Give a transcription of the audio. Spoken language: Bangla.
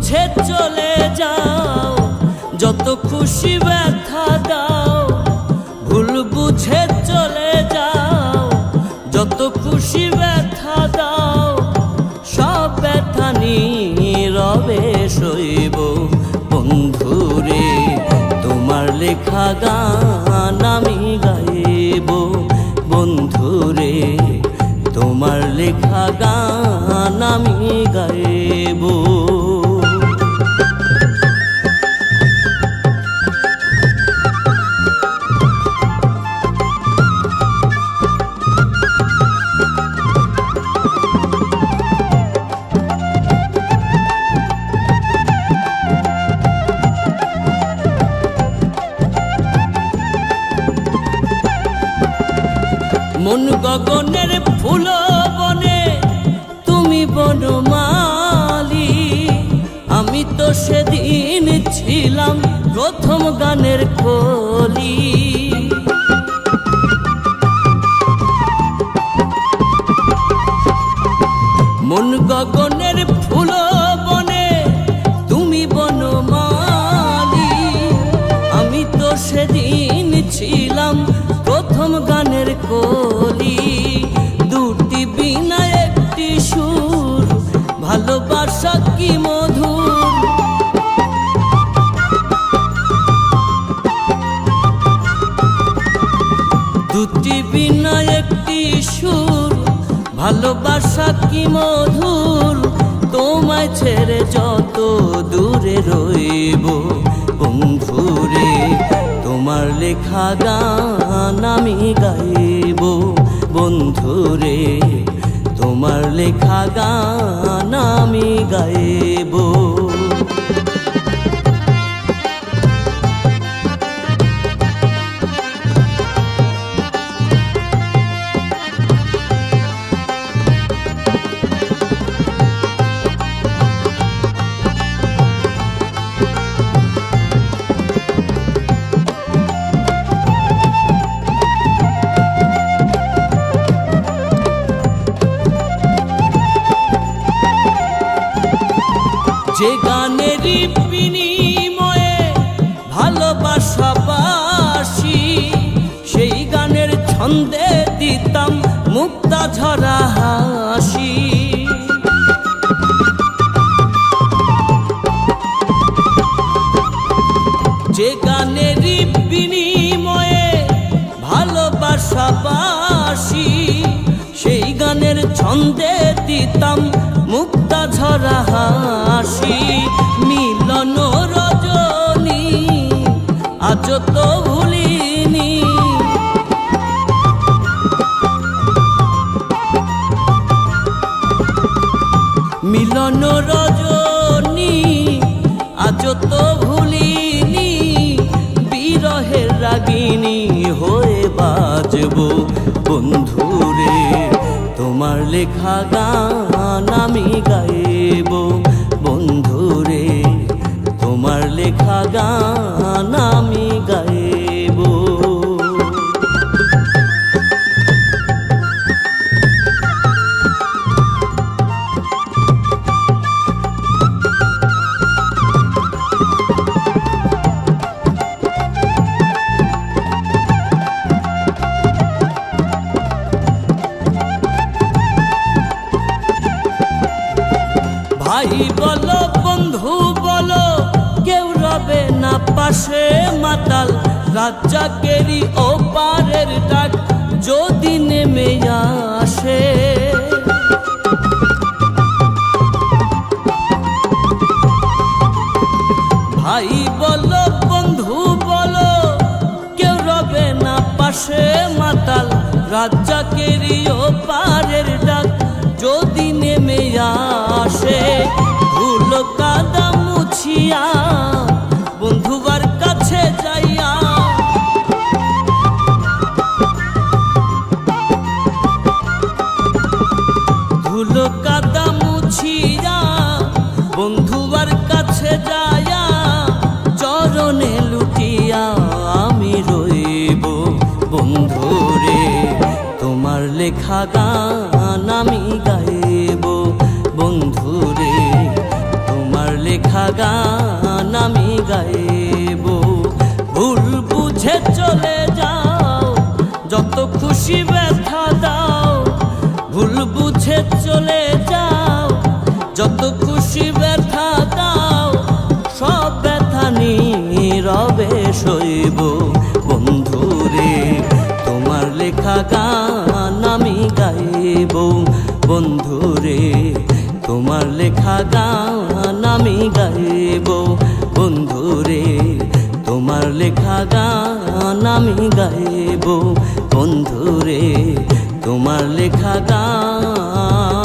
বুঝে চলে যাও, যত খুশি ব্যথা দাও। ভুল বুঝে চলে যাও, যত খুশি ব্যথা দাও। সব ব্যথা নীরবে সইব বন্ধুরে, তোমার লেখা গান আমি গাইব বন্ধুরে, তোমার লেখা গান আমি গাইব। মন গগনের ফুল বনে তুমি বনমালী, আমি তো সেদিন ছিলাম প্রথম গানের কলি। মন গগনের ফুল বনে তুমি বনমালী, আমি তো সেদিন ছিলাম প্রথম গানের কলি। দুটি বিনা একটি সুর, ভালোবাসা কি মধুর। দুটি বিনা একটি সুর, ভালোবাসা কি মধুর। তোমায় ছেড়ে যত দূরে রইব বন্ধুরে, তোমার লেখা গান আমি গাইব বন্ধুরে, তোমার লেখা গান আমি গাইব। যে গানেরই বিনিময়ে ভালোবাসা বাসি, সেই গানের ছন্দে দিতাম মুক্তা ঝরা হাসি। যে গানেরই বিনিময়ে ভালোবাসা বাসি, সেই গানের ছন্দে দিতাম মুক্তা ঝরা হাসি। মিলন রজনী আজ তো ভুলিনি, মিলন রজনী আজ তো ভুলিনি। বিরহের রাগিনী হয়ে বাজব বন্ধুরে, তোমার লেখা গান আমি গাইব বন্ধুরে, তোমার লেখা গান আমি গাইব। ভাই বলো বন্ধু বলো, কেউ রবে না পাশে মাতাল। রাজ্জাকেরই ও পারের ডাক যদি নেমে আসে, ভাই বলো বন্ধু বলো, কেউ রবে না পাশে মাতাল। রাজ্জাকেরই ও পারের ডাক যদি নেমে আসে। ধুলো কাদা মুছিয়া বন্ধুবার কাছে যাইয়া, ধুলো কাদা মুছিয়া বন্ধুবার কাছে যাইয়া, চরণে লুটিয়া আমি রইব বন্ধুরে, তোমার লেখা গান আমি গাইব বন্ধুরে, তোমার লেখা গান আমি গাইব। ভুল বুঝে চলে যাও, যত খুশি ব্যথা দাও। ভুল বুঝে চলে যাও, যত খুশি ব্যথা দাও। সব ব্যথা নীরবে সইব। বন্ধুরে তোমার লেখা গান আমি গাইব। বন্ধুরে তোমার লেখা গান আমি গাইব। বন্ধুরে তোমার লেখা গান আমি গাইব। বন্ধুরে তোমার লেখা গান